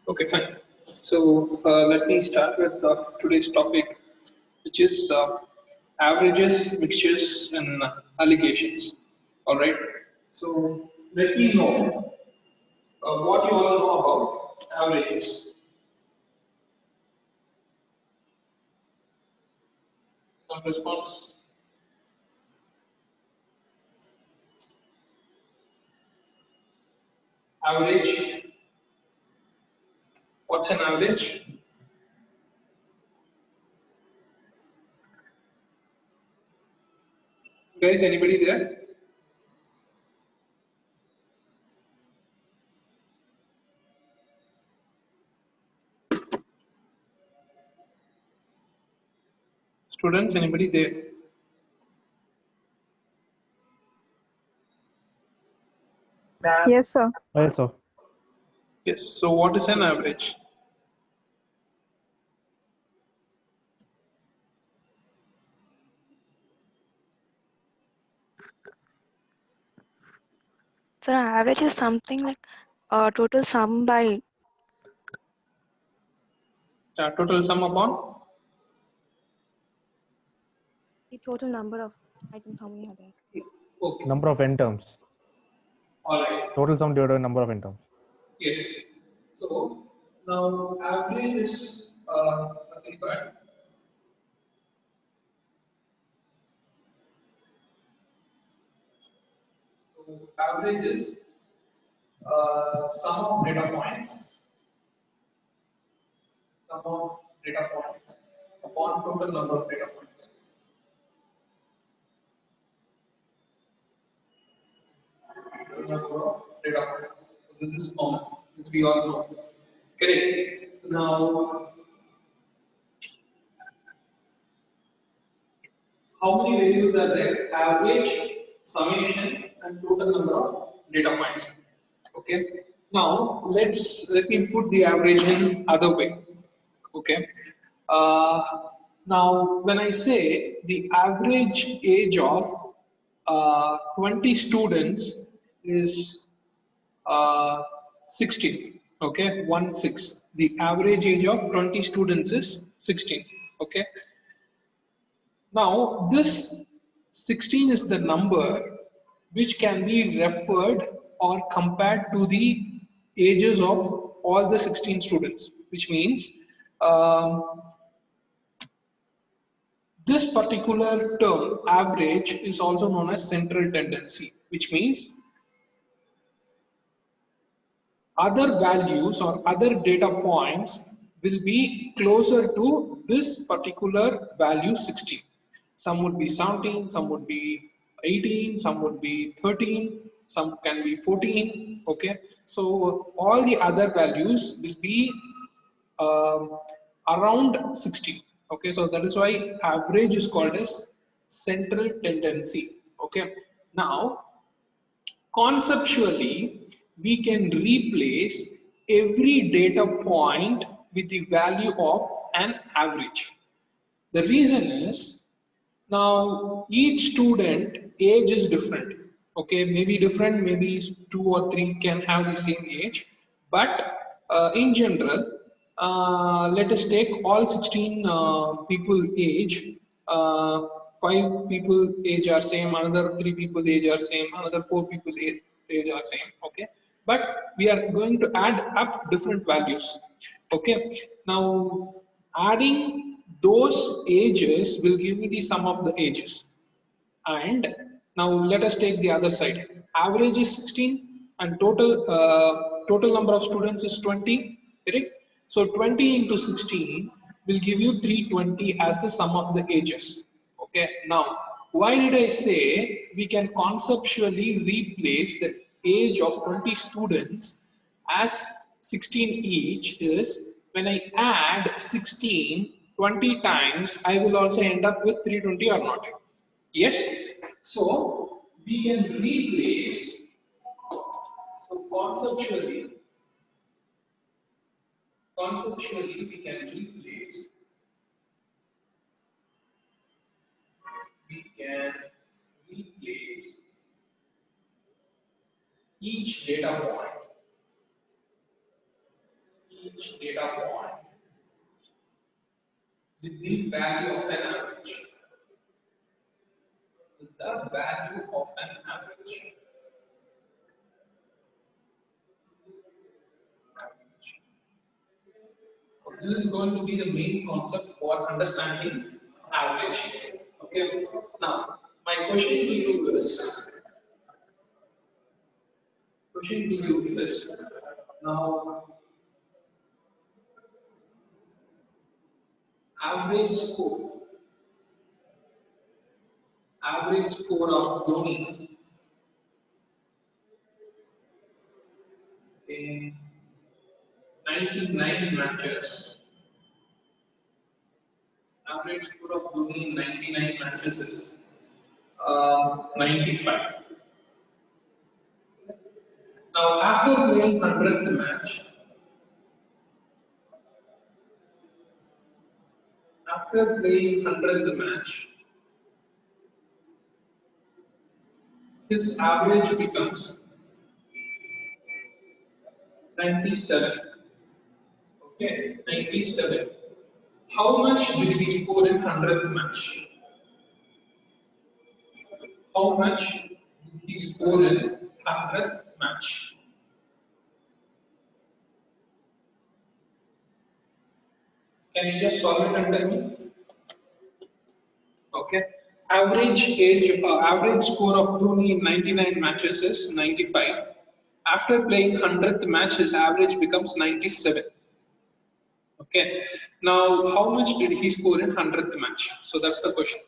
Okay, fine. So let me start with today's topic, which is averages, mixtures, and allegations. All right. So let me know what you all know about averages. Some response. Average. What's an average? Guys, anybody there? Students, anybody there? Yes, sir. Yes, sir. Yes. So what is an average? So average is something like total sum by Total sum upon the total number of items how many are there. okay. Number of n terms. All right. Total sum divided by number of n terms. Yes. So now average is nothing but so average is sum of data points, sum of data points upon total number of data points. Total number of data points. So this is common. This we all know. Correct. So now how many variables are there? Average, summation, and total number of data points. Okay. Now let me put the average in other way. Okay. Uh, Now when I say the average age of 20 students is 16. Okay, 1 6. The average age of 20 students is 16. Okay. Now, this 16 is the number which can be referred or compared to the ages of all the 16 students, which means um, this particular term, average, is also known as central tendency, which means other values or other data points will be closer to this particular value 16. Some would be 17, some would be 18, some would be 13, some can be 14. Okay, so all the other values will be um, around 16. Okay, so that is why average is called as central tendency. Okay, now conceptually, we can replace every data point with the value of an average. The reason is now each student age is different. Okay, maybe different, maybe two or three can have the same age, but in general, let us take all 16 people age. Five people age are same, another three people age are same, another four people age are same. Okay, but we are going to add up different values. Okay, now adding those ages will give me the sum of the ages. And now let us take the other side. Average is 16 and total number of students is 20. Correct? So 20 into 16 will give you 320 as the sum of the ages. Okay. Now, why did I say we can conceptually replace the age of 20 students as 16 each is when I add 16 20 times, I will also end up with 320 or not. Yes, so we can replace, so conceptually we can replace each data point, each each data point with the value of an average. With the value of an average. This is going to be the main concept for understanding average. Okay. Now, my question to you is, now average score of Dhoni in 99 matches. Average score of Dhoni in 99 matches is 95. Now, after playing 100th match, his average becomes 97. Okay, 97. How much did he score in 100th match? How much did he score in 100th match? Can you just solve it and tell me? Okay. Average score of Dhoni in 99 matches is 95. After playing 100th match, his average becomes 97. Okay. Now, how much did he score in 100th match? So that's the question.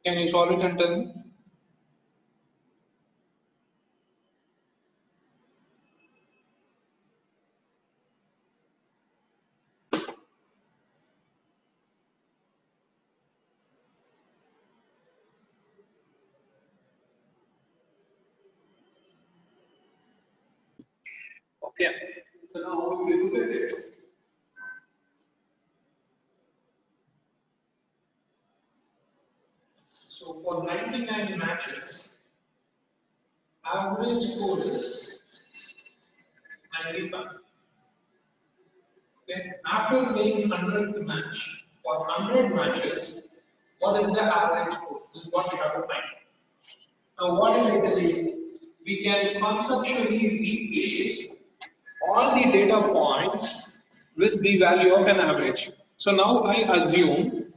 Can you solve it and tell me? Okay. So now if you look at it, so for 99 matches, average score is 95. Okay. After playing 100th match, for 100 matches, what is the average score? This is what you have to find. Now, what did I tell you? We can conceptually replace all the data points with the value of an average. So now I assume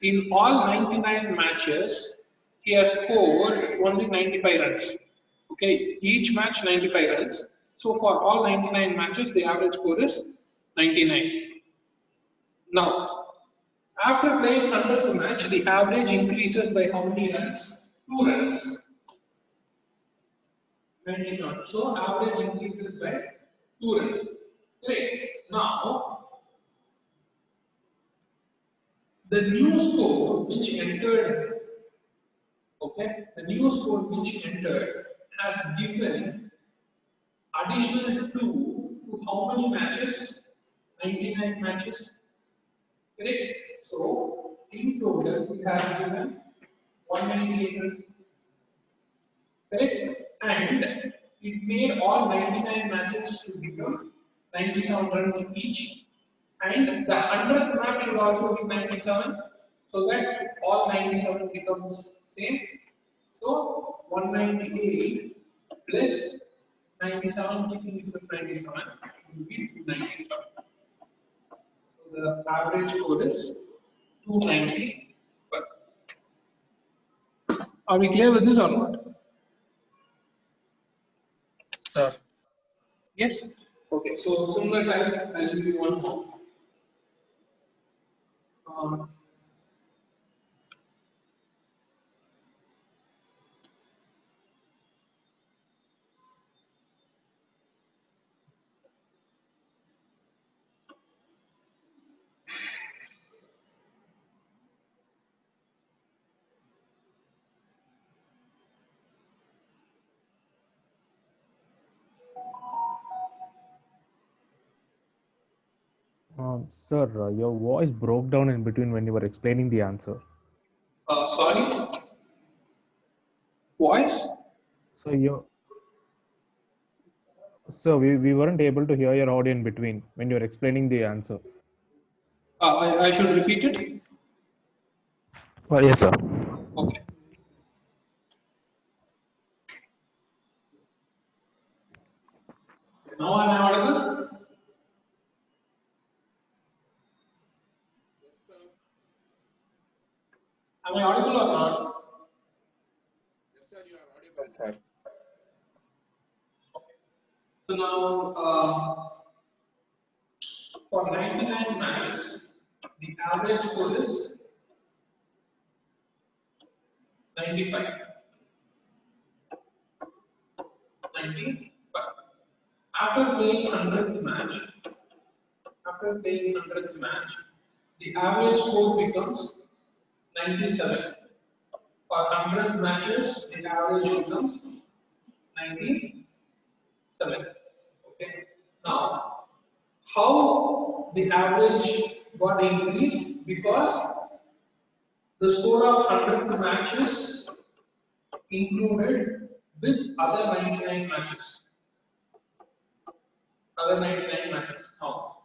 in all 99 matches, he has scored only 95 runs. Okay, each match 95 runs. So for all 99 matches, the average score is 99. Now, after playing 100th match, the average increases by how many runs? 2 runs. 97. So average increases by 2 runs. Great. Now, the new score which entered, okay, the new score which entered has given additional 2 to how many matches? 99 matches. Correct? So, in total, we have given 198 runs. Correct? And it made all 99 matches to become 97 runs each. And the 100th match should also be 97, so that all 97 becomes same. So 198 plus 97, keeping it at 97, will be 295. So the average score is 295. Are we clear with this or not? Sir. Yes. Okay. So similar type, I'll give you one more. Sir, your voice broke down in between when you were explaining the answer. Sorry. Voice? So your So we weren't able to hear your audio in between when you were explaining the answer. I should repeat it. Yes, sir. Okay. Now am I audible? Yes, sir. Am I audible or not? Yes, sir, you are audible, sir. So now, for 99 matches, the average score is 95. 95. After playing 100th match, the average score becomes 97. For 100 matches, the average becomes 97. Okay. Now, how the average got increased? Because the score of 100th matches included with other 99 matches. Other 99 matches. Now,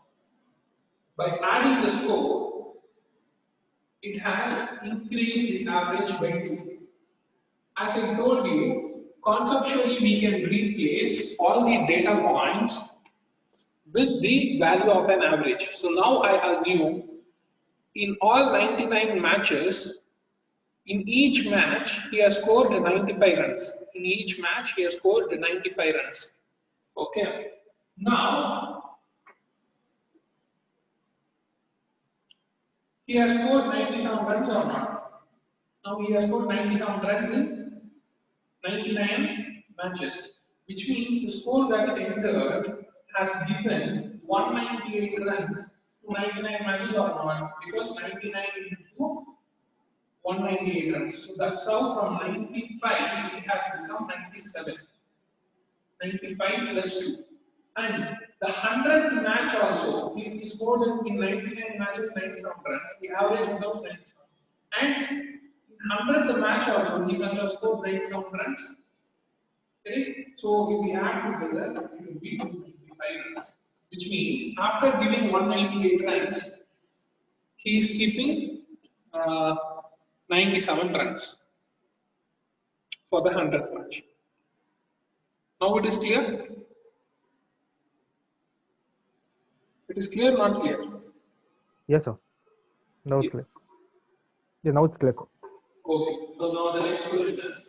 by adding the score, it has increased the average by 2. As I told you, conceptually we can replace all the data points with the value of an average. So now I assume in all 99 matches, in each match he has scored 95 runs. In each match he has scored 95 runs. Okay. Now he has scored 97 runs or not? Now he has scored 97 runs in 99 matches, which means the score that entered has given 198 runs to 99 matches or not, because 99 into 198 runs. So that's how from 95 it has become 97. 95 plus 2. And the 100th match also, if he scored in 99 matches 97 runs, the average becomes 97. And in 100th match also, he must have scored 97 runs. Okay? So if we add together, it will be 255 runs. Which means after giving 198 runs, he is keeping 97 runs for the 100th match. Now it is clear? It is clear, not clear? Yes, sir. Now it's clear. Yeah, now it's clear, sir. Okay, so now the next question is,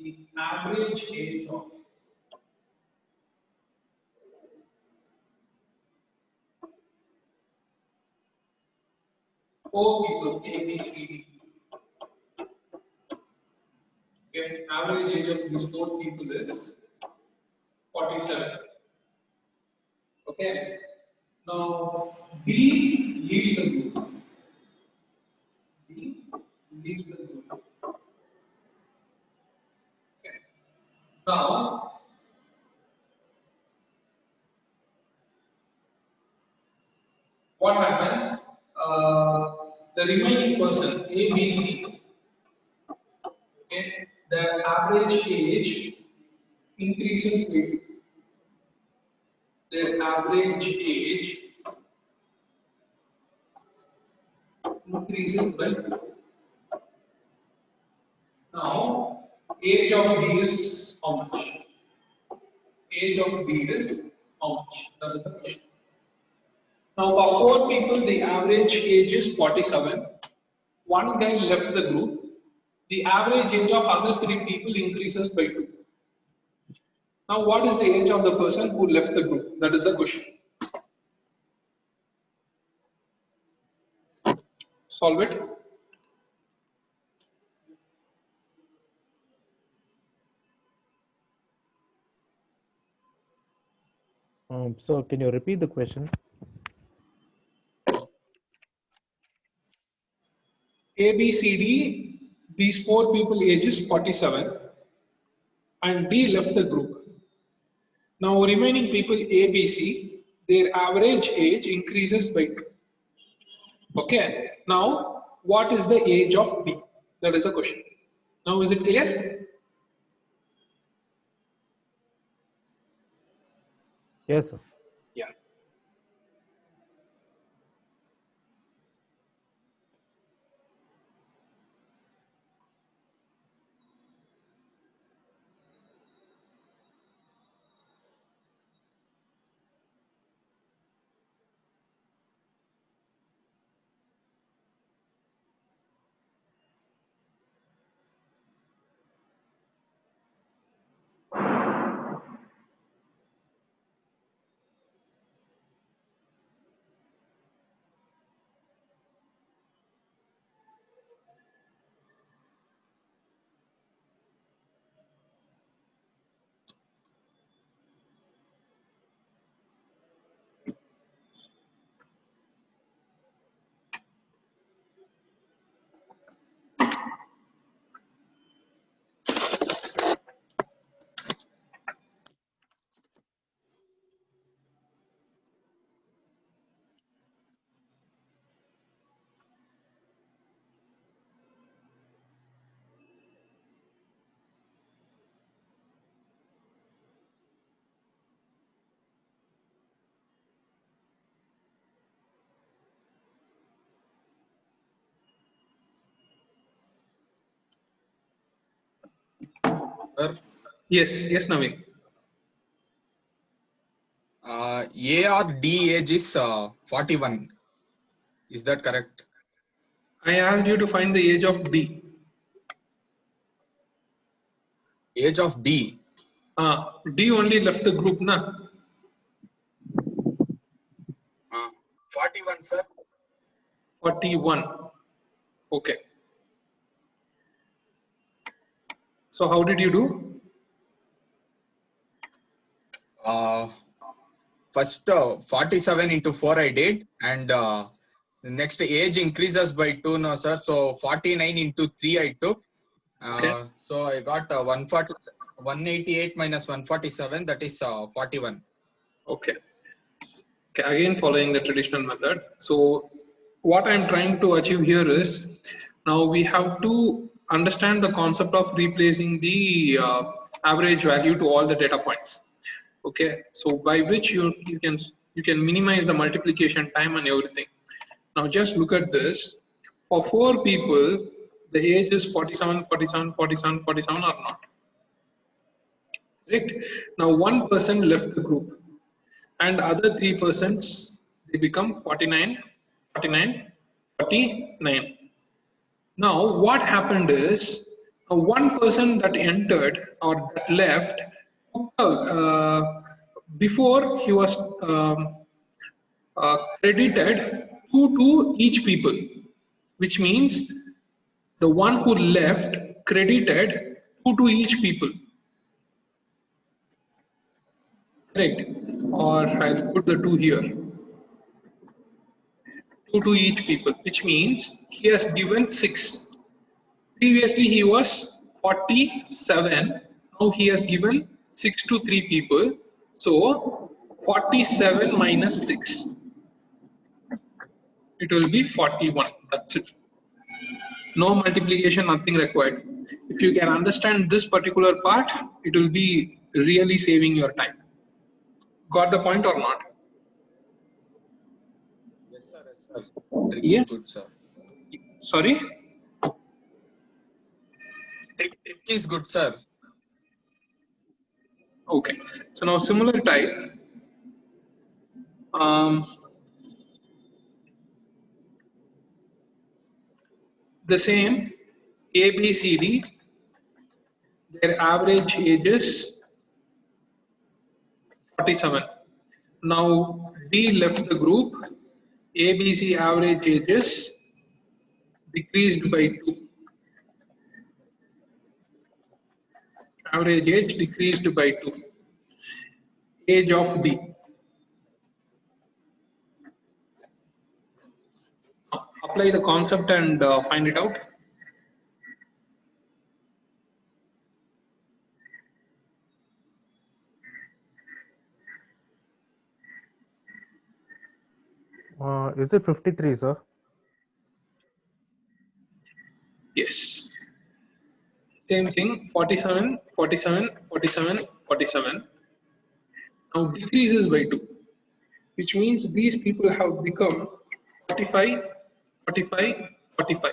the average age of four people, A, B, C, D. Okay, average age of these four people is 47. Okay, now D leaves the group. D leaves the group. Okay, now what happens? The remaining person, A, B, C, okay, their average age increases with their average age increases by 2. Now, age of B is how much? Age of B is how much? That is the question. Now, for four people, the average age is 47. One guy left the group. The average age of other three people increases by 2. Now, what is the age of the person who left the group? That is the question. Solve it. So can you repeat the question? A, B, C, D, these four people age is 47. and D left the group. Now remaining people A, B, C, their average age increases by 2. Okay, now what is the age of D? That is the question. Now is it clear? Yes, sir. Yeah. Sir, Yes, Naveen. A or D age is 41. Is that correct? I asked you to find the age of D. Age of B. D only left the group, na? 41, sir. 41. Okay. So how did you do? First 47 into 4 I did, and the next age increases by 2 now, sir. So 49 into 3 I took. Okay. So I got 188 minus 147, that is 41. Okay. Okay. Again, following the traditional method. So what I'm trying to achieve here is, now we have to understand the concept of replacing the average value to all the data points. Okay. So by which you can minimize the multiplication time and everything. Now just look at this. For 4 people, the age is 47, 47, 47, 47 or not. Correct? Now one person left the group and other 3% they become 49, 49, 49. Now what happened is, one person that entered or that left, before he was credited 2 to each people, which means the one who left credited 2 to each people. Correct? Or I'll put the 2 here. 2 to each people, which means he has given 6. Previously he was 47. Now he has given 6 to 3 people. So 47 minus 6. It will be 41. That's it. No multiplication, nothing required. If you can understand this particular part, it will be really saving your time. Got the point or not? Yes, sir. Yes, sir. Trick is Yes. good, sir. Sorry? Trick is good, sir. Okay. So now similar type. The same A, B, C, D, their average age is 47. Now D left the group, A, B, C average ages decreased by 2. Average age decreased by 2. Age of D. Apply the concept and find it out. Is it 53, sir? Yes. Same thing, 47, 47, 47, 47. Now decreases by 2, which means these people have become 45, 45, 45.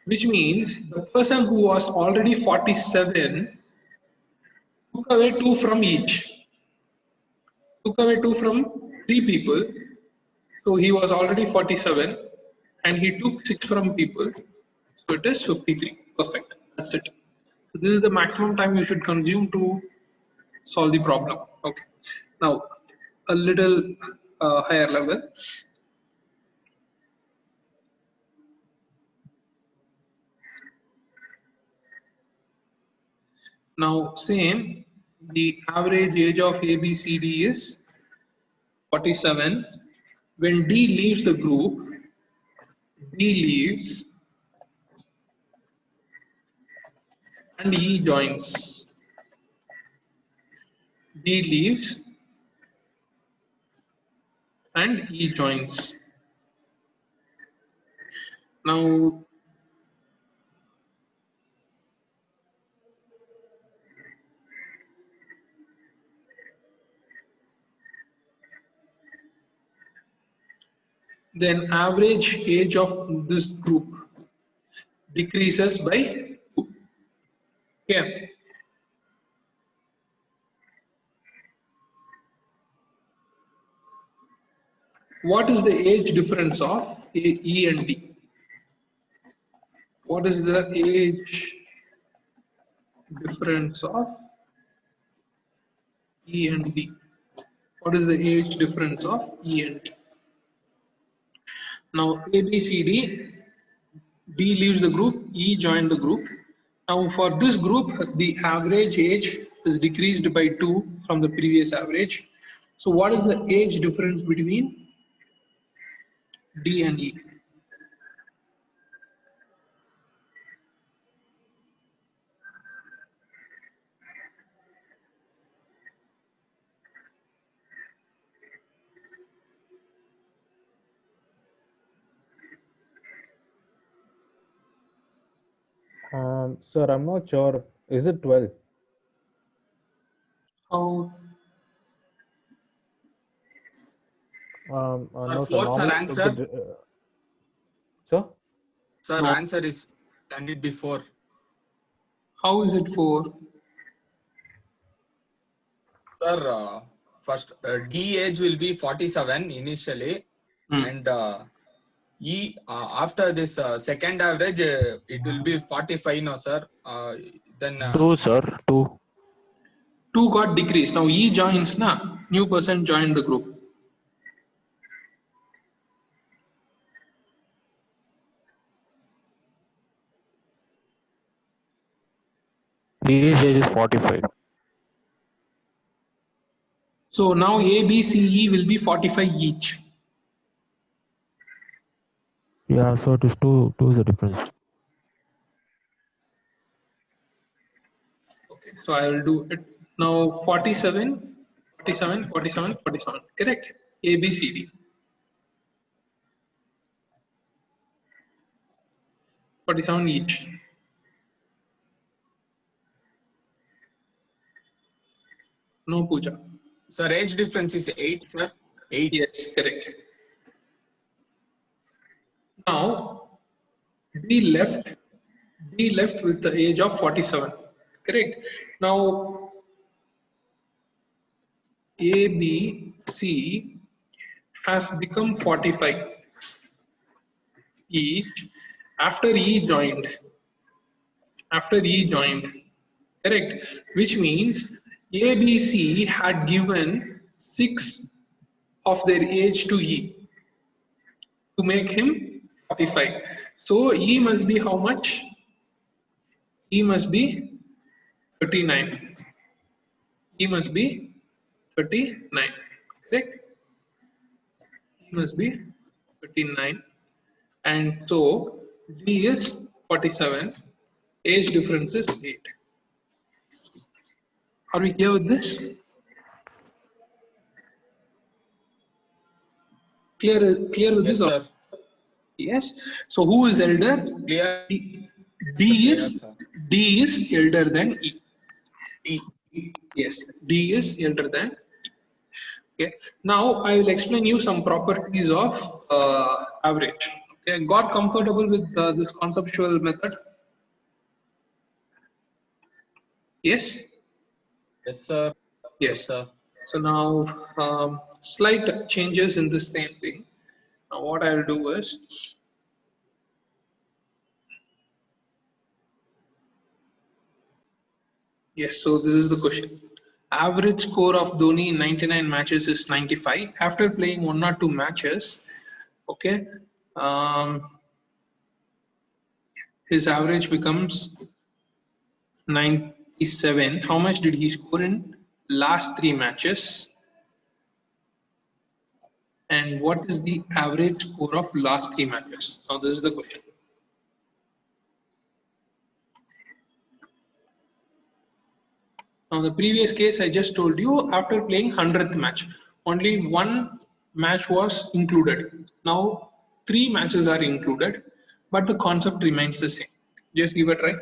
Which means the person who was already 47 took away 2 from each. Took away 2 from 3 people. So he was already 47 and he took 6 from people. So it is 53. Perfect. That's it. So this is the maximum time you should consume to solve the problem. Okay. Now, a little higher level. Now, same, the average age of ABCD is 47. When D leaves the group, D leaves and E joins. D leaves and E joins. Now, then average age of this group decreases by 2. Okay. What is the age difference of E and D? What is the age difference of E and D? What is the age difference of E and D? Now ABCD, D leaves the group, E joined the group. Now for this group, the average age is decreased by 2 from the previous average. So what is the age difference between D and E? Sir, I'm not sure. Is it 12? How? No, sir. Fourth, sir, Normally, answer. sir? Sir, No. answer is can it be 4? How is it 4? Sir, first D age will be 47 initially, and E after this second average it will be 45 now, sir. Then 2, sir. 2. 2 got decreased. Now E joins na. New person joined the group. His age is 45. So now A, B, C, E will be 45 each. Yeah, so it is 2. 2 is the difference. Okay, so I will do it now. 47, 47, 47, 47. Correct? A, B, C, D. 47 each. No puja. sir, age difference is 8, sir. 8. Yes, correct. Now D left with the age of 47. Correct. Now A, B, C has become 45 each after E joined. After E joined. Correct. Which means A, B, C had given 6 of their age to E to make him 45. So E must be how much? E must be 39. E must be 39. Correct? E must be 39. And so D is 47. Age difference is 8. Are we clear with this? Clear with Yes, this? sir. Yes. So who is elder? Clear. D Clear, is sir. D is elder than E. E. Yes, D is elder than E. Okay. Now I will explain you some properties of average. Okay. Got comfortable with this conceptual method? Yes. Yes, sir. Yes, Yes. sir. So now slight changes in the same thing. Now what I will do is, yes, so this is the question. Average score of Dhoni in 99 matches is 95. After playing 1 or 2 matches, okay, his average becomes 97. How much did he score in last 3 matches? And what is the average score of last 3 matches? Now this is the question. Now the previous case I just told you, after playing 100th match, only 1 match was included. Now 3 matches are included, but the concept remains the same. Just give a try.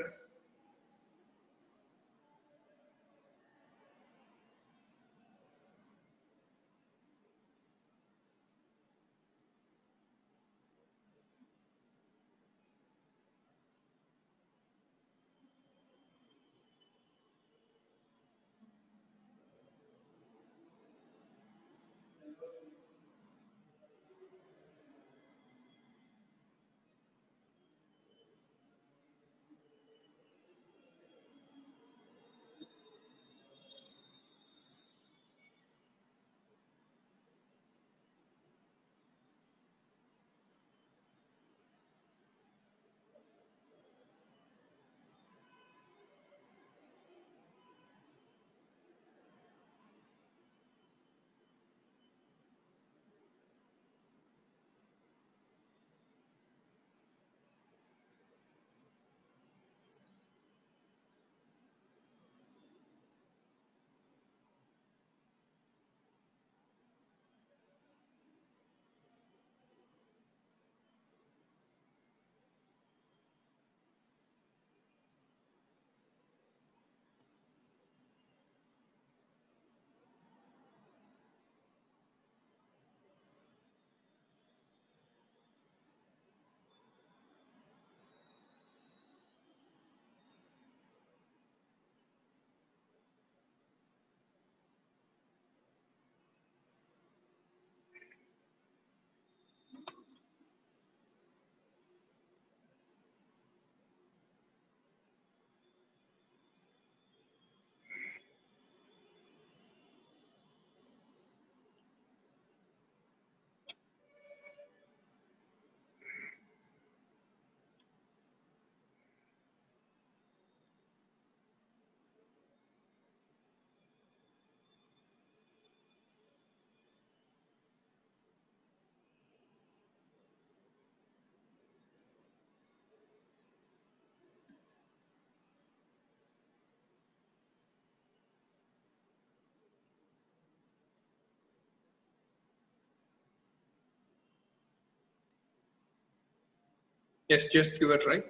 Yes, just give a try.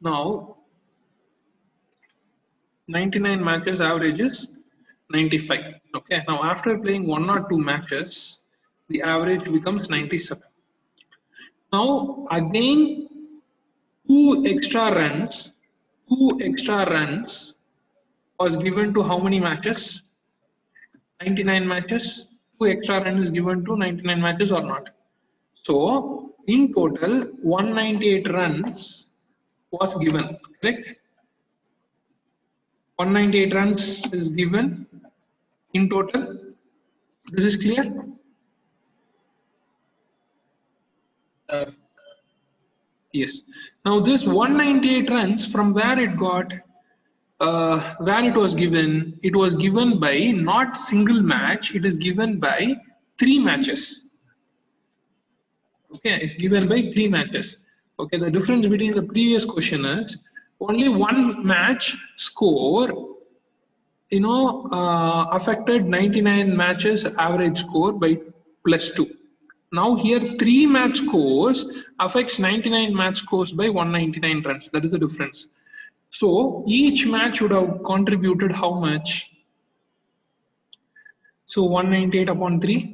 Now 99 matches average is 95. Okay, now after playing 1 or 2 matches, the average becomes 97. Now again, two extra runs was given to how many matches? 99 matches. 2 extra runs is given to 99 matches or not? So in total, 198 runs was given, correct? 198 runs is given in total. This is clear? Yes. Now this 198 runs, from where it got, where it was given by not single match, it is given by 3 matches. Okay, it's given by 3 matches. Okay, the difference between the previous question is only 1 match score affected 99 matches average score by +2. Now here 3 match scores affects 99 match scores by 199 runs. That is the difference. So each match would have contributed how much? So 198 upon 3.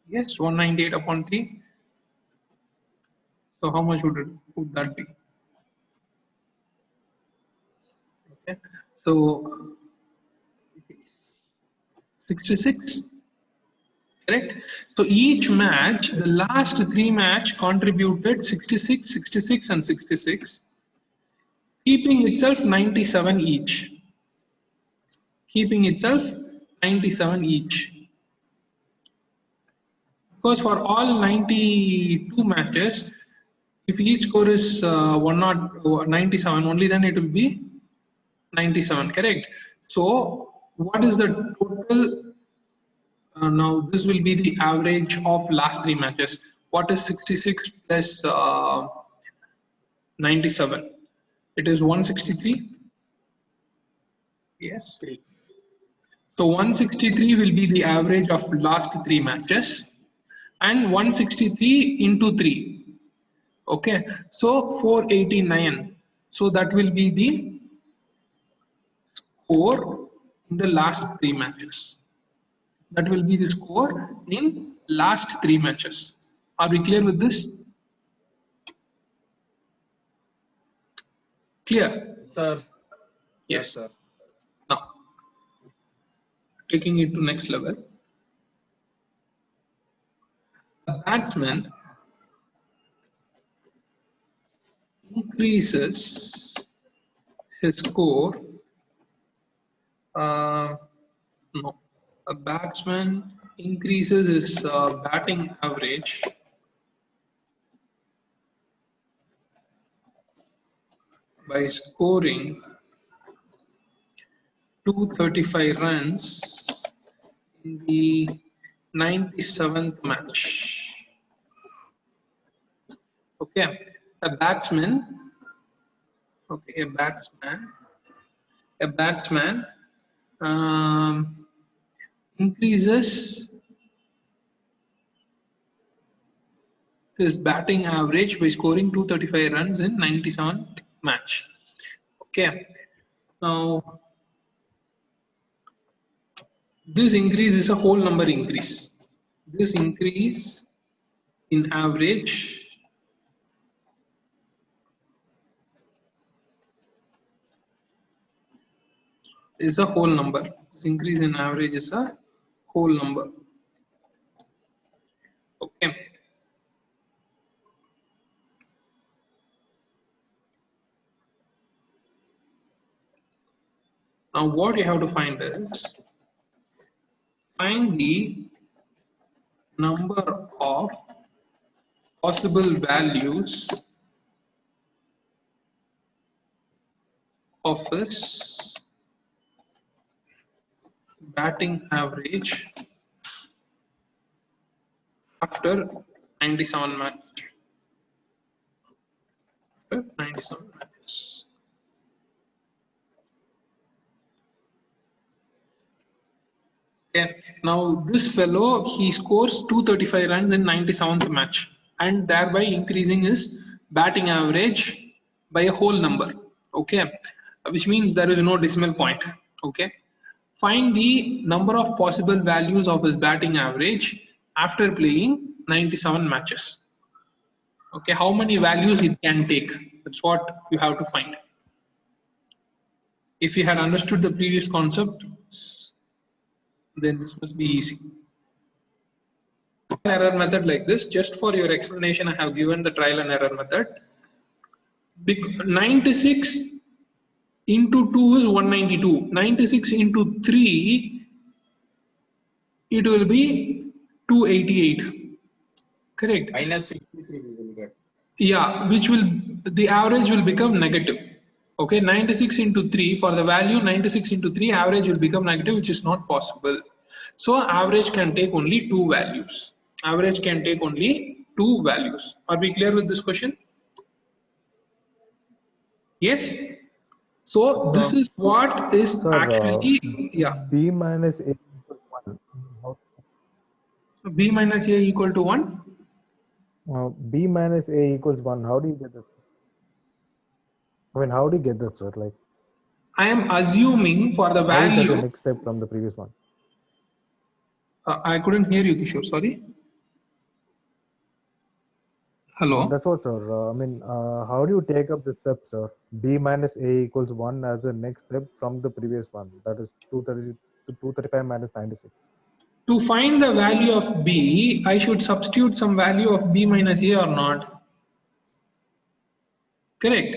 Yes, 198 upon 3. So how much would that be? Okay. So 66. Correct. So each match, the last 3 match contributed 66, 66 and 66, keeping itself 97 each. Keeping itself 97 each. Because for all 92 matches, if each score is 97, only then it will be 97, correct? So what is the total? Now this will be the average of last 3 matches. What is 66 plus 97? It is 163. Yes. 3. So 163 will be the average of last 3 matches, and 163 into 3. Okay. So 489. So that will be the score in the last 3 matches. That will be the score in last 3 matches. Are we clear with this? Clear? Sir. Yes. Sir. Now, taking it to next level. A batsman increases his score. No. A batsman increases his batting average by scoring 235 runs in the 97th match. Okay, a batsman increases his batting average by scoring 235 runs in 97th match. Okay, now this increase is a whole number increase. This increase in average is a whole number. This increase in average is a whole number. Okay. Now what you have to find is, find the number of possible values of his batting average after 97 matches. After 97 matches. Okay. Now this fellow, he scores 235 runs in 97th match, and thereby increasing his batting average by a whole number. Okay, which means there is no decimal point. Okay, find the number of possible values of his batting average after playing 97 matches. Okay, how many values it can take? That's what you have to find. If you had understood the previous concept, then this must be easy. Error method like this, just for your explanation, I have given the trial and error method. 96 into 2 is 192. 96 into 3, it will be 288. Correct? Minus 53 we will get. Yeah, which will, the average will become negative. Okay, 96 into 3, for the value 96 into 3, average will become negative, which is not possible. So average can take only 2 values. Average can take only two values. Are we clear with this question? Yes. So So this is what is Sir, actually, yeah, B minus A equals 1. How, b minus a equal to 1. B minus A equals 1. How do you get that? I mean, how do you get that, sir? Like, I am assuming for the how is that the value, next step from the previous one? I couldn't hear you, Kishore, sorry. Hello. That's what, sir. I mean, how do you take up the step, sir? B minus A equals 1 as the next step from the previous one. That is 230 to 235 minus 96. To find the value of b, I should substitute some value of b minus a or not? Correct.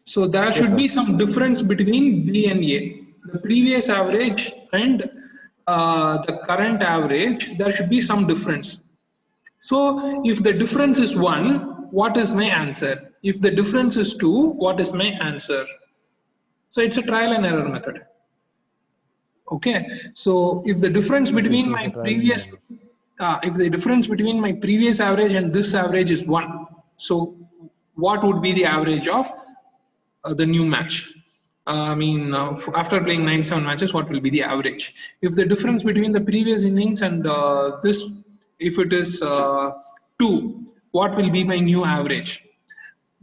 So there Yes, should sir. be some difference between b and a. The previous average and the current average, there should be some difference. So if the difference is 1, what is my answer? If the difference is 2, what is my answer? So it's a trial and error method. Okay, so if the difference Okay, between so it's my a trial and previous, error. if the difference between my previous average and this average is 1, so what would be the average of the new match? I mean, after playing 97 matches, what will be the average? If the difference between the previous innings and this, if it is 2, what will be my new average?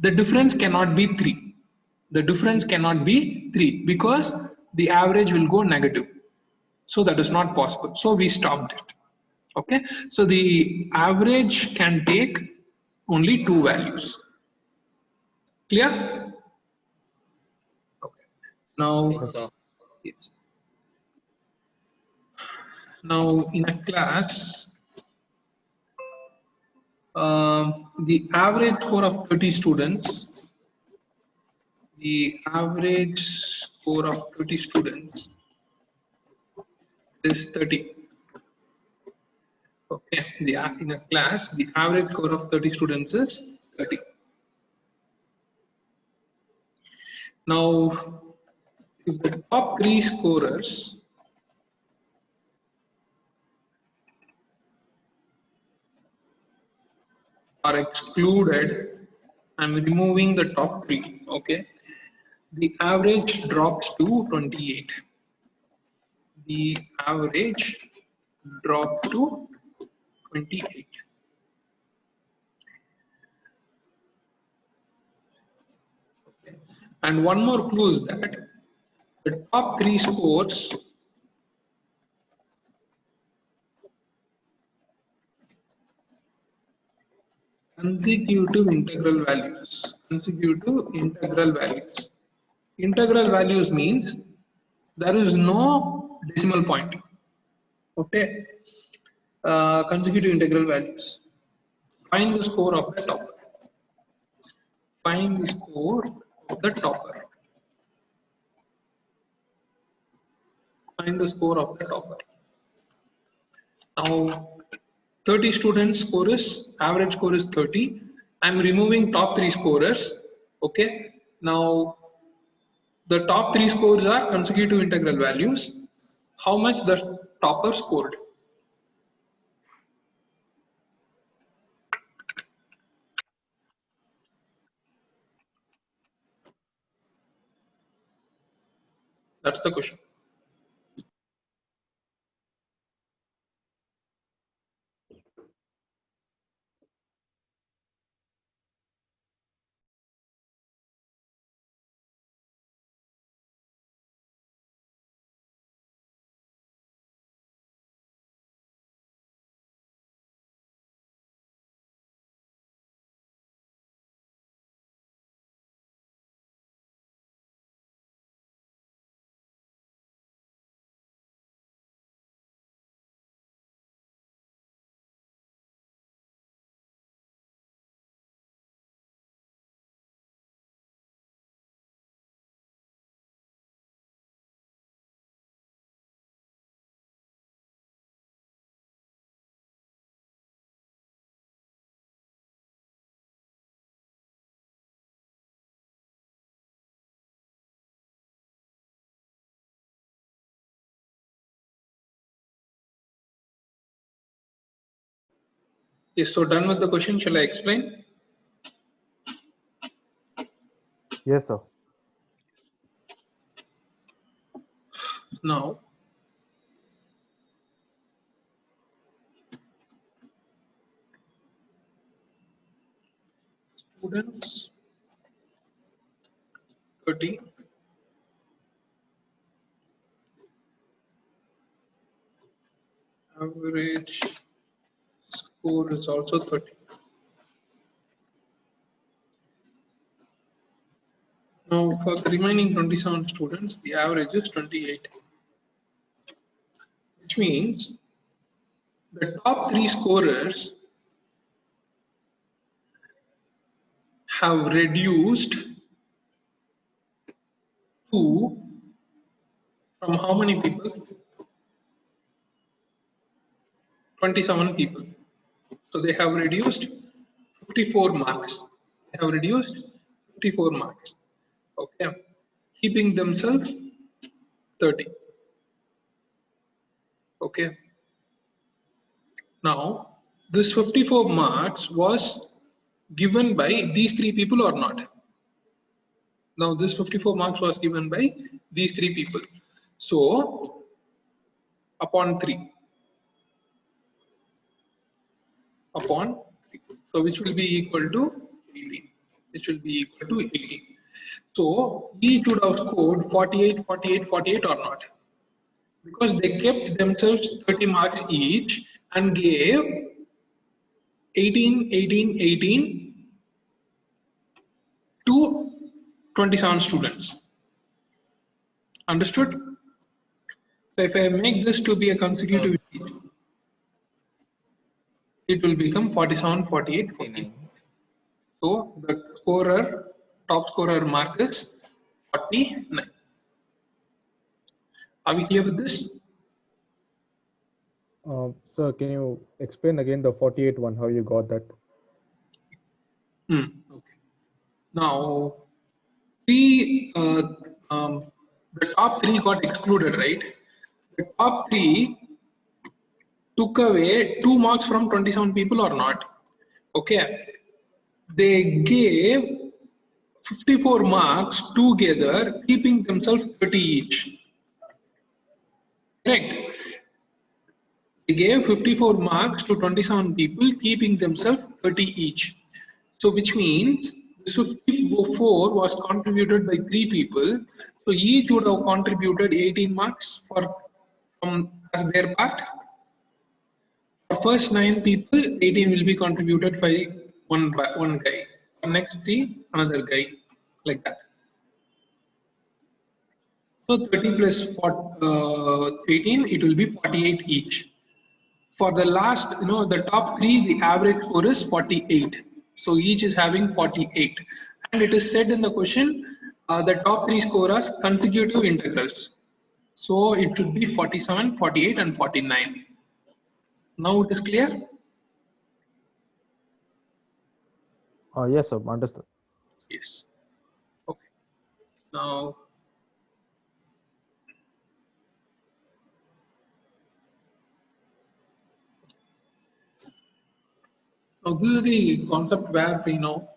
The difference cannot be 3. The difference cannot be 3 because the average will go negative. So that is not possible. So we stopped it. Okay. So the average can take only 2 values. Clear? Okay. Now, yes, sir. yes. Now in a class, the average score of 30 students, the average score of 30 students is 30. Okay, in a class, the average score of 30 students is 30. Now, if the top 3 scorers are excluded, I'm removing the top 3, okay? The average drops to 28. The average dropped to 28. Okay. And one more clue is that the top 3 scores consecutive integral values. Consecutive integral values. Integral values means there is no decimal point. Okay. Consecutive integral values. Find the score of the topper. Find the score of the topper. Find the score of the topper. Now, 30 students score is, average score is 30. I'm removing top 3 scorers. Okay. Now, the top 3 scores are consecutive integral values. How much the topper scored? That's the question. Yes, so done with the question. Shall I explain? Yes, sir. Now, students 30, average score is also 30. Now, for the remaining 27 students, the average is 28, which means the top 3 scorers have reduced to from how many people? 27 people. So they have reduced 54 marks. They have reduced 54 marks. Okay, keeping themselves 30. Okay. Now, this 54 marks was given by these 3 people or not? Now, this 54 marks was given by these 3 people. So, upon 3. Upon 3. So, which will be equal to 18. Which will be equal to 18. So, each would have scored 48, 48, 48 or not? Because they kept themselves 30 marks each and gave 18, 18, 18 to 27 students. Understood? So if I make this to be a consecutive, it will become 47, 48, 48. So the scorer, top scorer mark is 49. Are we clear with this? Sir, can you explain again the 48 one, how you got that? Okay. Now, the top 3 got excluded, right? The top 3 took away 2 marks from 27 people or not? Okay. They gave 54 marks together, keeping themselves 30 each. Correct. They gave 54 marks to 27 people, keeping themselves 30 each. So, which means this 54 was contributed by 3 people. So, each would have contributed 18 marks from their part. For first 9 people, 18 will be contributed by one guy. For next 3, another guy, like that. So 30 plus 18, it will be 48 each. For the last, the top 3, the average score is 48. So each is having 48. And it is said in the question, the top 3 scorers consecutive integrals. So it should be 47, 48 and 49. Now it is clear? Yes, sir. Understood. Yes. Okay. Now, this is the concept where we know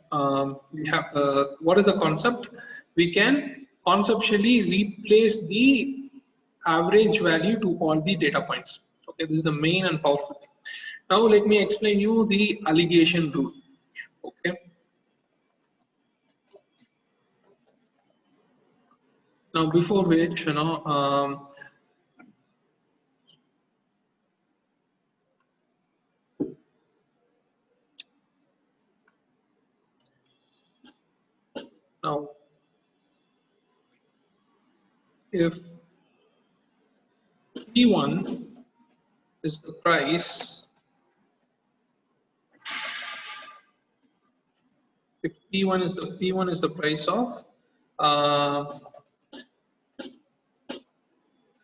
we have what is the concept? We can conceptually replace the average value to all the data points. Okay, this is the main and powerful thing. Now let me explain you the alligation rule. Okay. Now before which now if P1 is the price, if P1 is the price of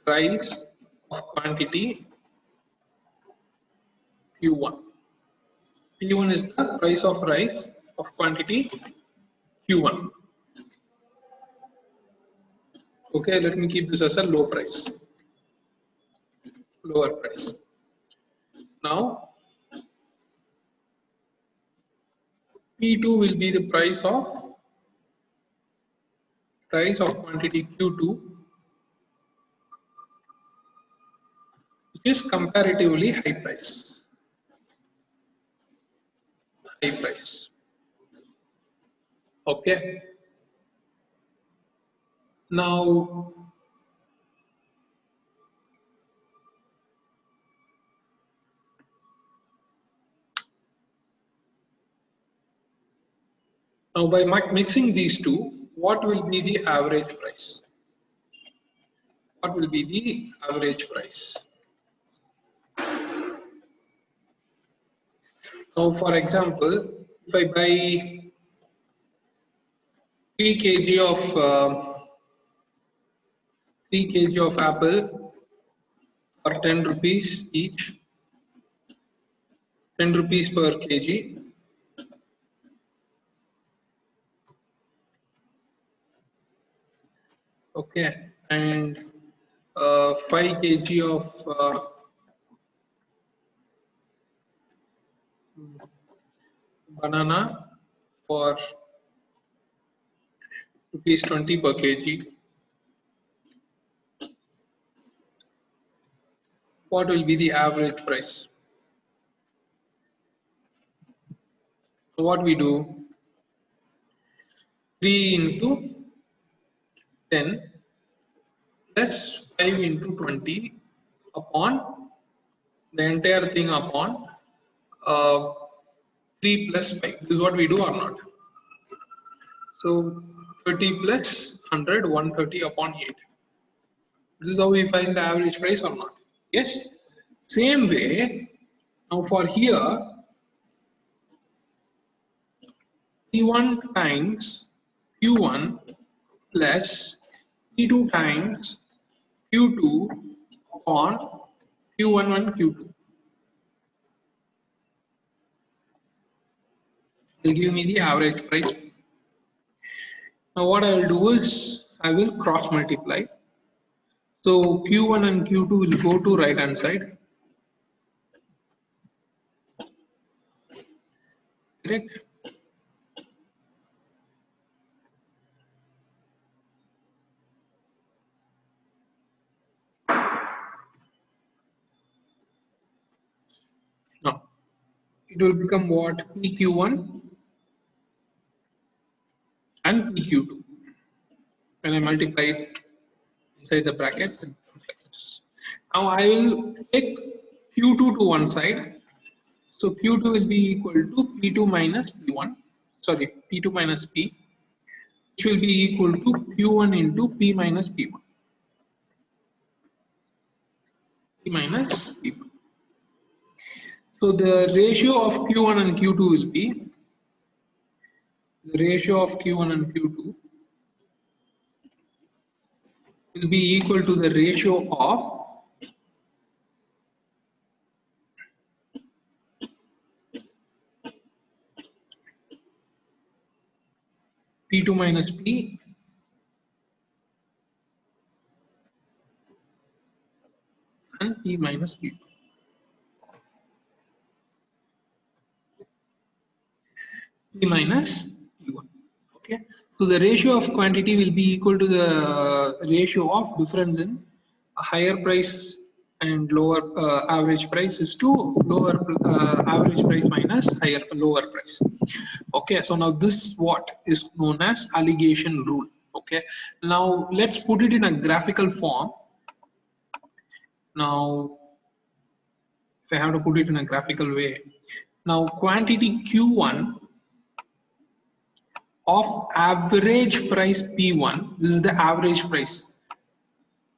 rice of quantity Q1. P1 is the price of rice of quantity Q1. Okay, let me keep this as a lower price. Now, P2 will be the price of quantity Q2, which is comparatively high price. Okay. Now, by mixing these two, what will be the average price? What will be the average price? Now, for example, if I buy 3 kg of apple for 10 rupees each, 10 rupees per kg. Okay, and 5 kg of banana for rupees 20 per kg. What will be the average price? So what we do? 3 into 10 plus 5 into 20 upon the entire thing upon 3 plus 5. This is what we do or not? So 30 plus 100, 130 upon 8. This is how we find the average price or not? Yes. Same way, now for here, P1 times Q1 plus P2 times Q2 upon Q1 Q2 will give me the average price. Now what I will do is I will cross multiply. So Q1 and Q2 will go to right hand side. Correct? Now it will become what? PQ1 and PQ2. When I multiply it inside the bracket, it becomes like this. Now I will take Q2 to one side. So Q2 will be equal to P2 minus P1. Sorry, P2 minus P, which will be equal to Q1 into P minus P1. P minus P1. So the ratio of Q1 and Q2 will be the ratio of Q1 and Q2 will be equal to the ratio of P2 minus P and P minus P2. P minus P1. Okay. So the ratio of quantity will be equal to the ratio of difference in a higher price and lower average price is to lower average price minus lower price. Okay, so now this what is known as alligation rule. Okay, now let's put it in a graphical form. Now if I have to put it in a graphical way, now quantity Q1 of average price P1, this is the average price,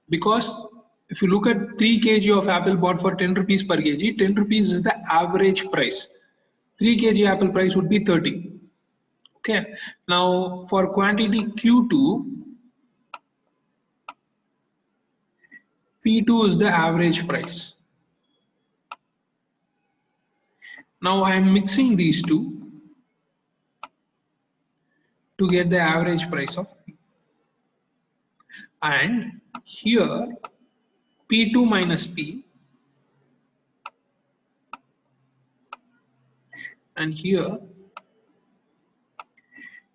because if you look at 3 kg of apple bought for 10 rupees per kg, 10 rupees is the average price. 3 kg apple price would be 30. Okay, now for quantity Q2, P2 is the average price. Now I am mixing these two to get the average price of P. And here P2 minus P and here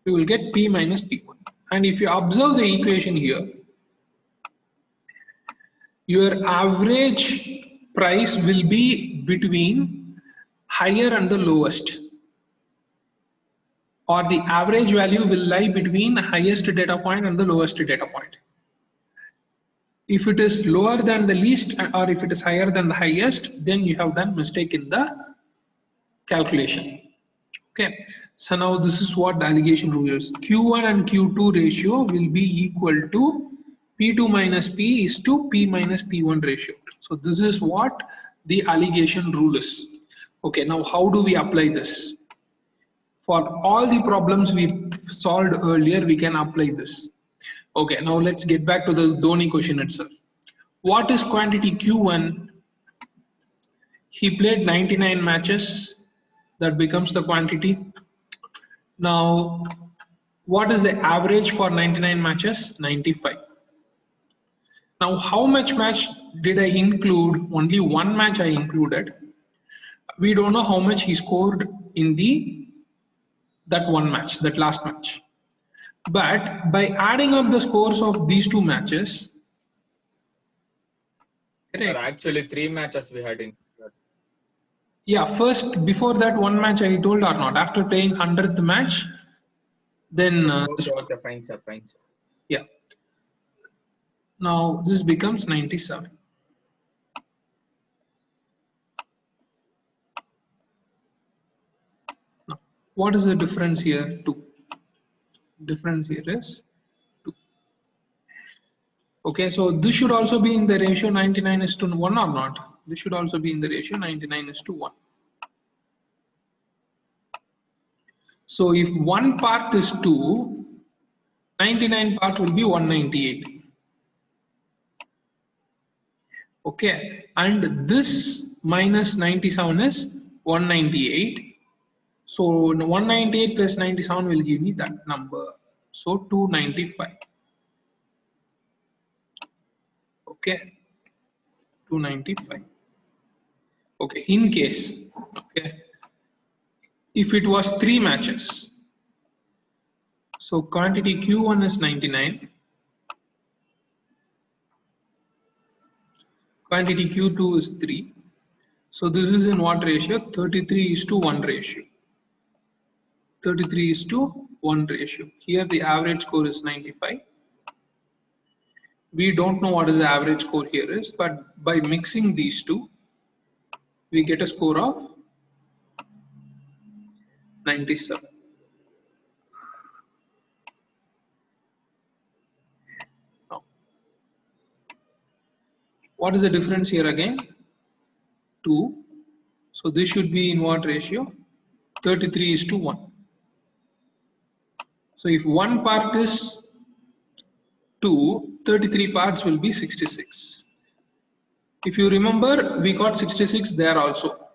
we will get P minus P1. And if you observe the equation here, your average price will be between higher and the lowest, or the average value will lie between highest data point and the lowest data point. If it is lower than the least, or if it is higher than the highest, then you have done mistake in the calculation. Okay, so now this is what the allegation rule is. Q1 and Q2 ratio will be equal to P2 minus P is to P minus P1 ratio. So this is what the allegation rule is. Okay, now how do we apply this? For all the problems we solved earlier, we can apply this. Okay, now let's get back to the Dhoni question itself. What is quantity Q1? He played 99 matches. That becomes the quantity. Now, what is the average for 99 matches? 95. Now, how much match did I include? Only one match I included. We don't know how much he scored in that one match, that last match. But by adding up the scores of these two matches, There are actually 3 matches we had in. yeah, first, before that one match I told or not, after playing 100th match, then Okay, fine, sir, fine, sir. yeah. Now this becomes 97. Now, what is the difference here? 2. Difference here is 2. Okay, so this should also be in the ratio 99:1 or not? This should also be in the ratio 99:1. So if one part is 2, 99 part will be 198. Okay, and this minus 97 is 198. So 198 plus 97 will give me that number. So 295. Okay, 295. Okay, in case, okay, if it was 3 matches, so quantity Q1 is 99, quantity Q2 is 3. So this is in what ratio? 33:1 ratio. 33:1 ratio. Here the average score is 95. We don't know what is the average score here is, but by mixing these two, we get a score of 97. Now, what is the difference here again? 2. So this should be in what ratio? 33:1. So if one part is 2, 33 parts will be 66. If you remember, we got 66 there also.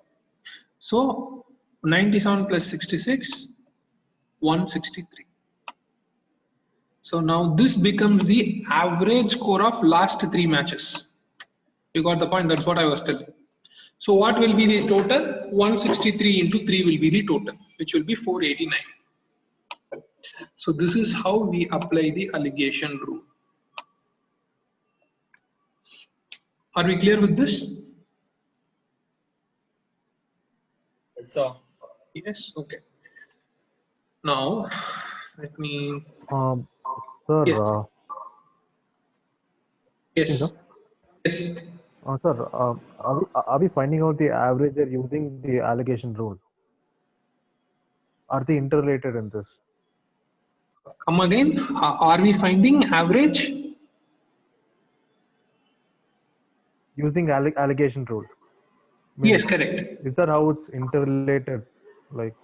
So 97 plus 66, 163. So now this becomes the average score of last 3 matches. You got the point? That's what I was telling. So what will be the total? 163 into 3 will be the total, which will be 489. So this is how we apply the allegation rule. Are we clear with this? So, Yes. Okay. Now, let me. Sir, Yes. Yes. Sir, Yes. are we finding out the average using the allegation rule? Are they interrelated in this? Come again. Are we finding average? Using allegation rule. Yes, correct. Is that how it's interrelated? Like,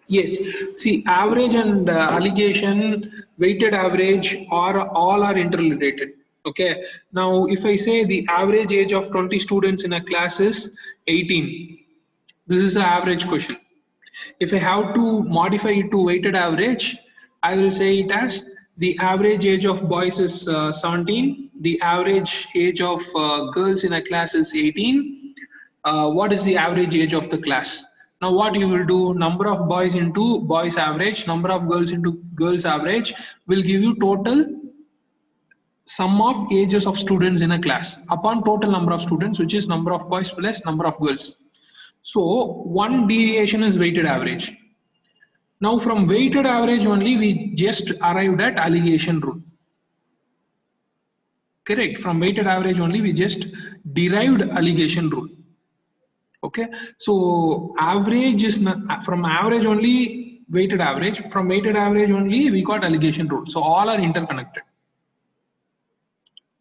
Yes. See, average and allegation, weighted average, all are interrelated. Okay. Now, if I say the average age of 20 students in a class is 18, this is an average question. If I have to modify it to weighted average, I will say it as the average age of boys is 17, the average age of girls in a class is 18. What is the average age of the class? Now what you will do, number of boys into boys average, number of girls into girls average will give you total sum of ages of students in a class upon total number of students, which is number of boys plus number of girls. So one deviation is weighted average. Now from weighted average only we just arrived at alligation rule. Correct, from weighted average only we just derived alligation rule. Okay, so average is not, from average only weighted average, from weighted average only we got alligation rule. So all are interconnected.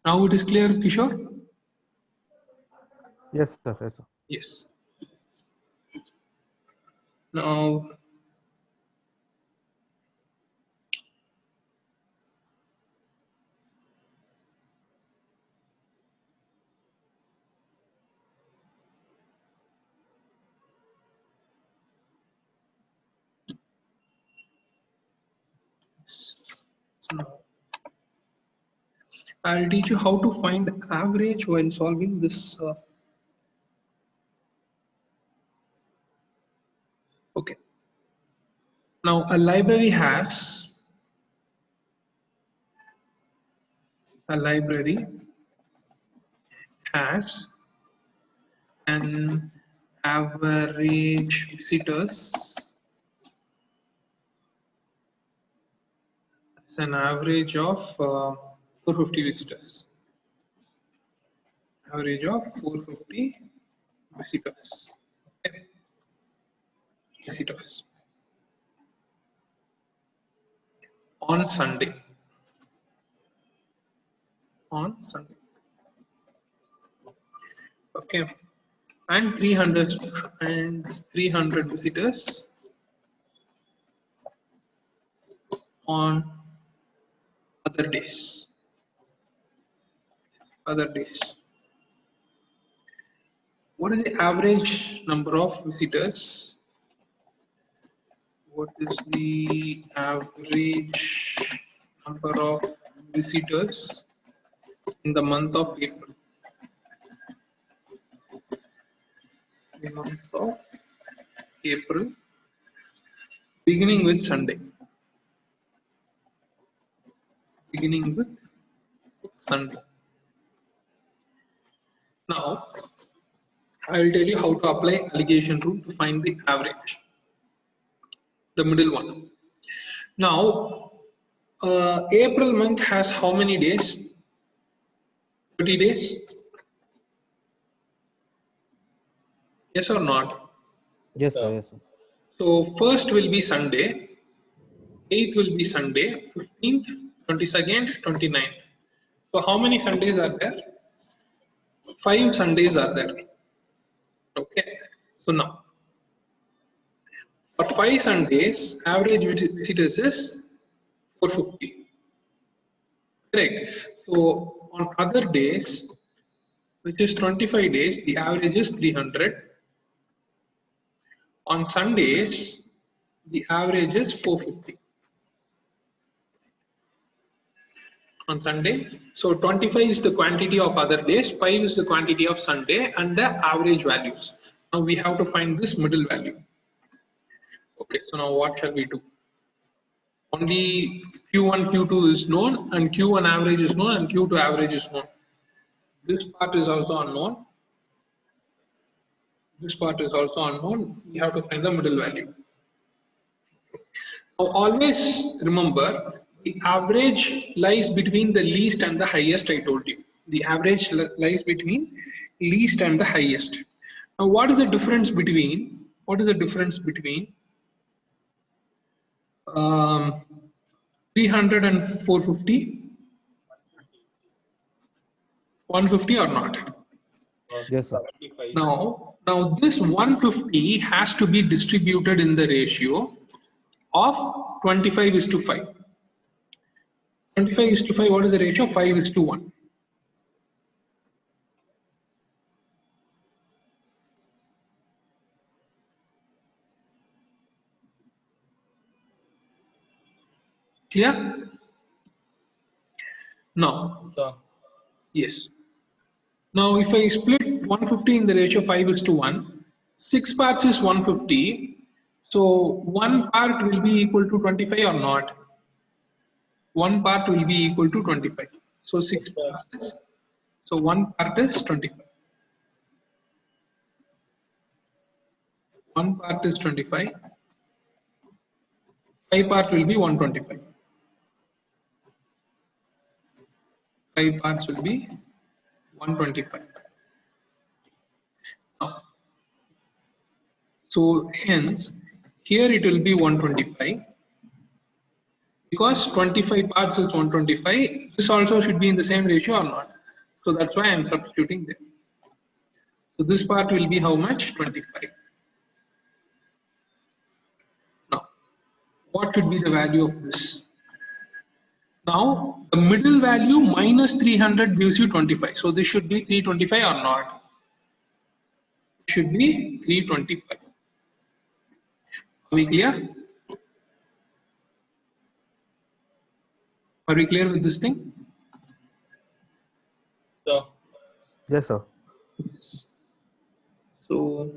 Now it is clear, Kishore? Yes, sir. Yes, sir. Yes. Now I'll teach you how to find average while solving this. Okay. Now a library has an average visitors, an average of 450 visitors. Average of 450 visitors. Okay. Visitors on Sunday. On Sunday. Okay. And 300 visitors on other days. What is the average number of visitors? What is the average number of visitors in the month of April? The month of April, beginning with Sunday. Beginning with Sunday. Now, I will tell you how to apply alligation rule to find the average, the middle one. Now, April month has how many days? 30 days? Yes or not? Yes, sir. Yes, sir. So, first will be Sunday, 8th will be Sunday, 15th, 22nd, 29th. So, how many Sundays are there? 5 Sundays are there. Okay, so now for 5 Sundays, average visitors is 450. Correct. So on other days, which is 25 days, the average is 300. On Sundays, the average is 450. On Sunday, so 25 is the quantity of other days, 5 is the quantity of Sunday, and the average values. Now we have to find this middle value. Okay, so now what shall we do? Only Q1, Q2 is known, and Q1 average is known, and Q2 average is known. This part is also unknown. This part is also unknown. We have to find the middle value. Now always remember, the average lies between the least and the highest. I told you. The average lies between least and the highest. Now what is the difference between? 300 and 450? 150 or not? Yes, sir. Now this 150 has to be distributed in the ratio of 25:5. 25:5, what is the ratio? 5:1. Clear? Now, Sir. yes. Now, if I split 150 in the ratio 5:1, 6 parts is 150. So one part will be equal to 25 or not? One part will be equal to 25. So 6 parts is, so one part is 25. One part is 25. 5 part will be 125. 5 parts will be 125. Now, so hence here it will be 125 because 25 parts is 125. This also should be in the same ratio or not. So that's why I am substituting there. So this part will be how much? 25. Now, what should be the value of this? Now, the middle value minus 300 gives you 25. So this should be 325 or not? It should be 325. Are we clear? Are we clear with this thing? So Yes, sir. So,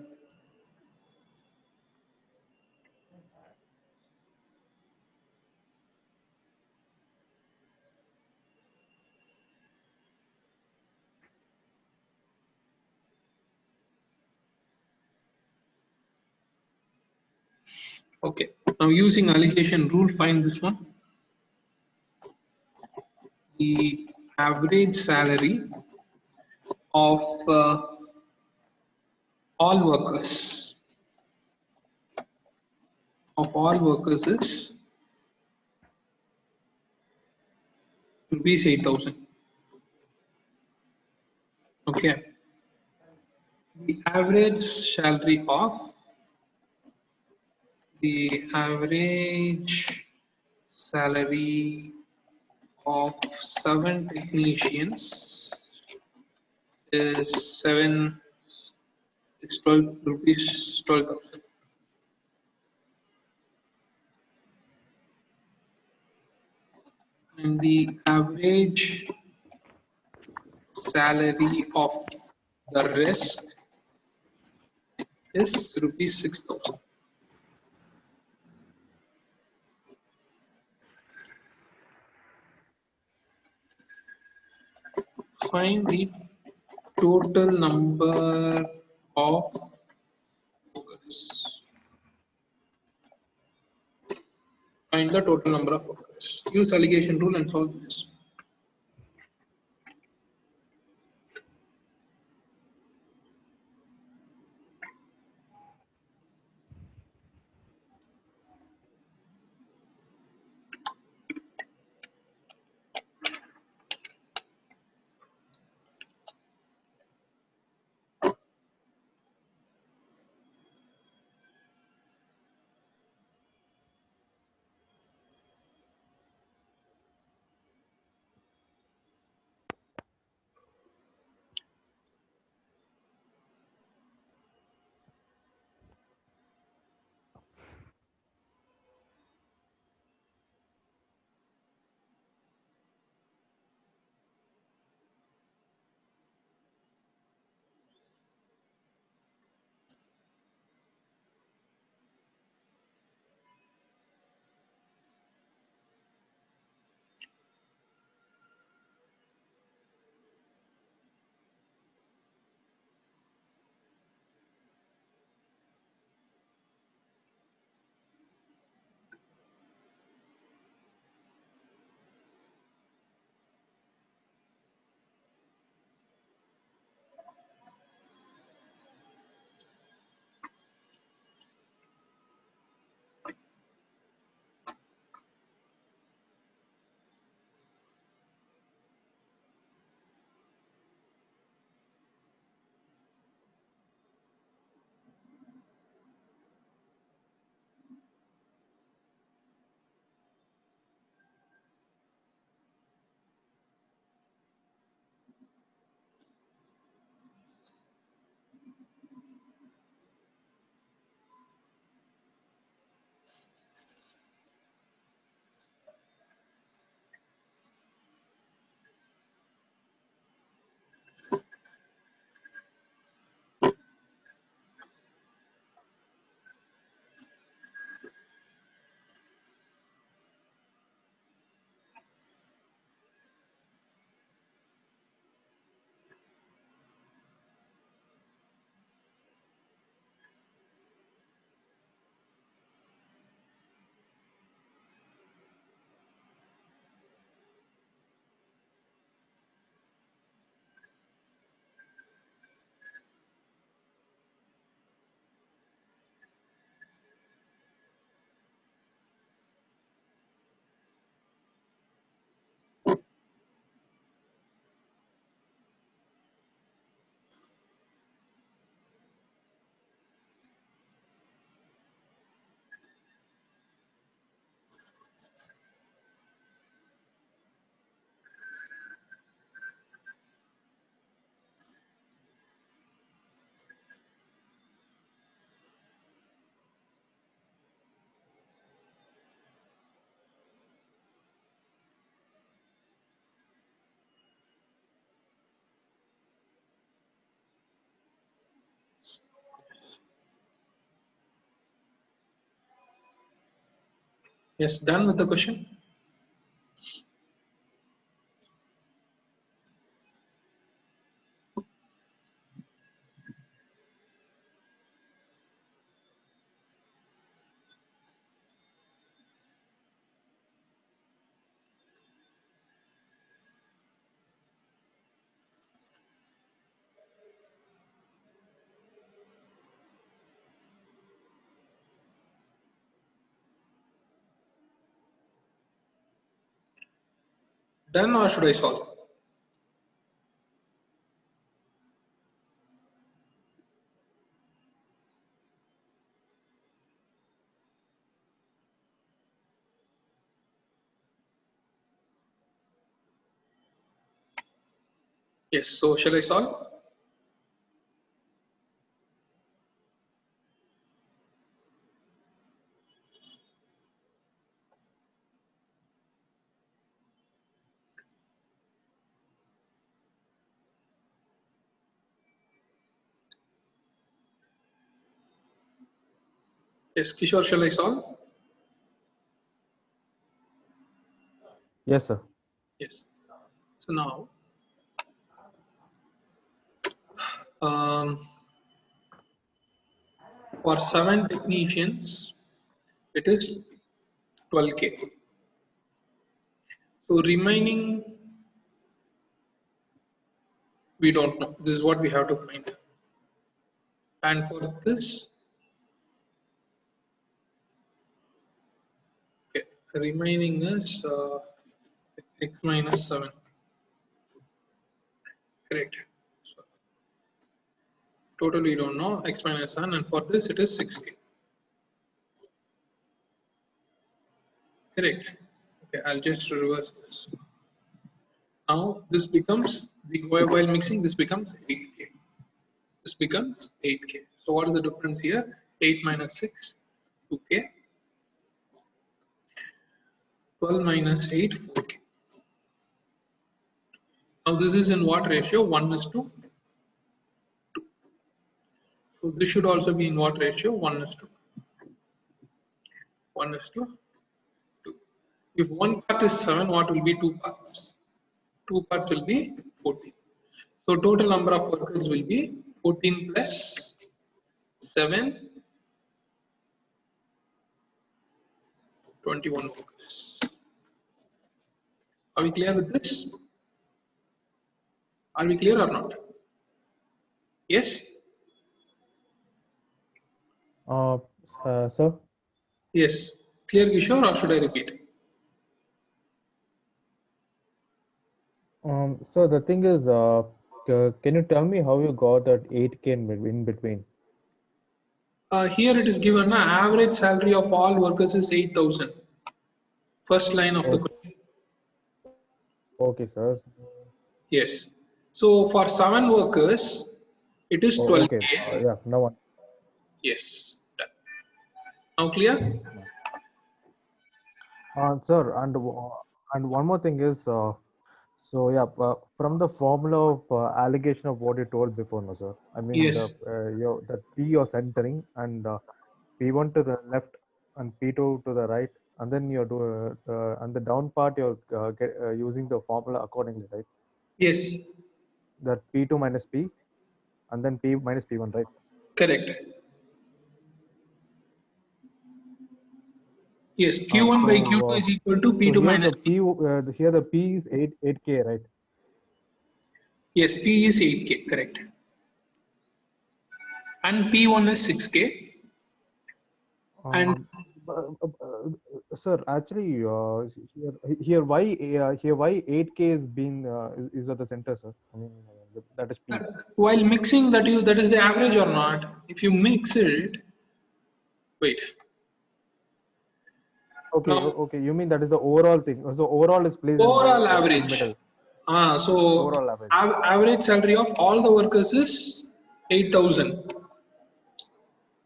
okay. Now using allocation rule, find this one. The average salary of all workers is rupees 8,000. Okay. The average salary of seven technicians is 12 rupees 12,000. And the average salary of the rest is rupees 6,000. Find the total number of workers. Find the total number of workers. Use allocation rule and solve this. Yes, done with the question. Done or should I solve? Yes, so shall I solve? Yes, Kishore, shall I solve? Yes, sir. Yes. So now, um, for 7 technicians, it is 12K. So remaining, we don't know. This is what we have to find. And for this, okay, remaining is x minus 7. Correct. So total we don't know, x minus 7, and for this it is 6K. Correct. Okay, I'll just reverse this. Now this becomes, while mixing, this becomes 8K. This becomes 8K. So what is the difference here? 8 minus 6, 2K. 12 minus 8, 4K. Now this is in what ratio? 1:2. So this should also be in what ratio? 1:2. 1:2. If one part is 7, what will be 2 parts? 2 parts will be 14. So total number of workers will be 14 plus 7, 21 workers. Are we clear with this? Are we clear or not? Yes? Sir. Yes. Clear, Kishore, or should I repeat? So the thing is, can you tell me how you got that 8K in between? Here it is given, average salary of all workers is 8,000. First line of the Okay. question. Okay, sir. Yes. So for 7 workers, it is 12K. Okay. Yeah, no one. Yes. Done. Now clear? Sir, and one more thing is, so yeah, from the formula of allegation of what you told before, no, sir. I mean, Yes. that P you're centering and P1 to the left and P2 to the right, and then you're and the down part you're using the formula accordingly, right? Yes. That P2 minus P, and then P minus P1, right? Correct. Yes. Q1 by Q2 is equal to P2 so here minus the P. Here the P is 8K, right? Yes. P is 8K. Correct. And P1 is 6K. And sir, actually, here why 8K is being is at the center, sir? I mean, that is P. while mixing that is the average or not? If you mix it, wait. Okay, Now, okay. You mean that is the overall thing? So overall is placed overall in the average. middle. So Overall average. average salary of all the workers is 8,000.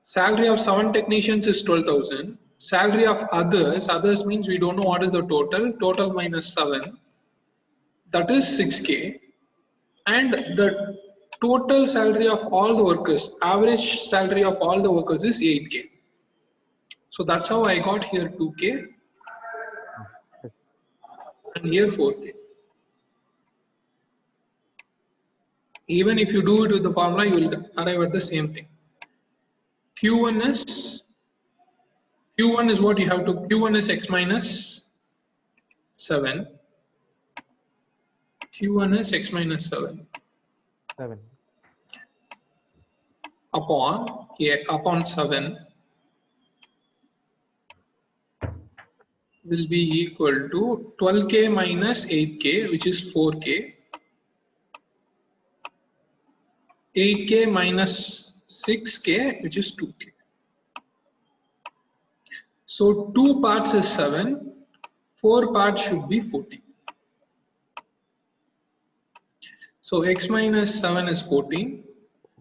Salary of 7 technicians is 12,000. Salary of others means we don't know what is the total minus 7, that is 6K. And the total salary of all the workers, average salary of all the workers is 8K. So that's how I got here 2K. and here 4k. Even if you do it with the formula, you will arrive at the same thing. Q1 is what you have to, Q1 is x minus 7. Q1 is x minus 7 7. upon 7 will be equal to 12k minus 8k, which is 4k. 8k minus 6k, which is 2k. So 2 parts is 7, 4 parts should be 14. So x minus 7 is 14.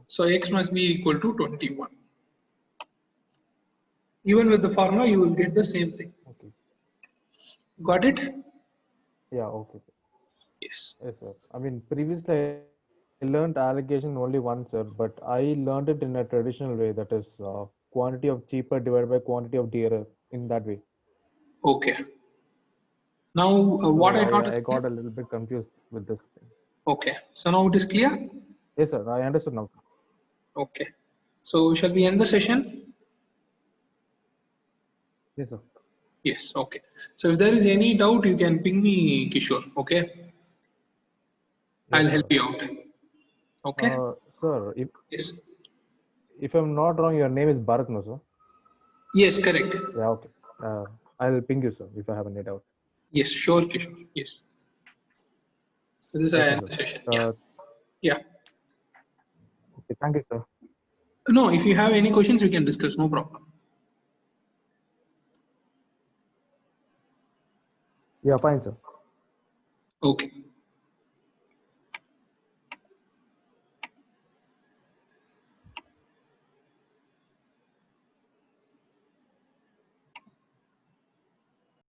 So x must be equal to 21. Even with the formula, you will get the same thing. Okay. Got it? Yeah, okay, sir. Yes. Yes, sir. I mean, previously I learned allocation only once, sir, but I learned it in a traditional way, that is quantity of cheaper divided by quantity of dearer, in that way. Okay. Now, what So I got I is got a little bit confused with this thing. okay. So now it is clear? Yes, sir. I understood now. Okay. So shall we end the session? Yes, sir. Yes. Okay. So if there is any doubt, you can ping me, Kishore. Okay. I'll Yes, help sir. you out. Okay. Sir, Yes. if I'm not wrong, your name is Bharat, no, sir? Yes. Correct. Yeah, okay. I'll ping you, sir, if I have any doubt. Yes. Sure, Kishore. Yes. So this is Okay, our sir. session. Yeah. Yeah. Okay, thank you, sir. No, if you have any questions, we can discuss. No problem. Yeah, fine, sir. Okay.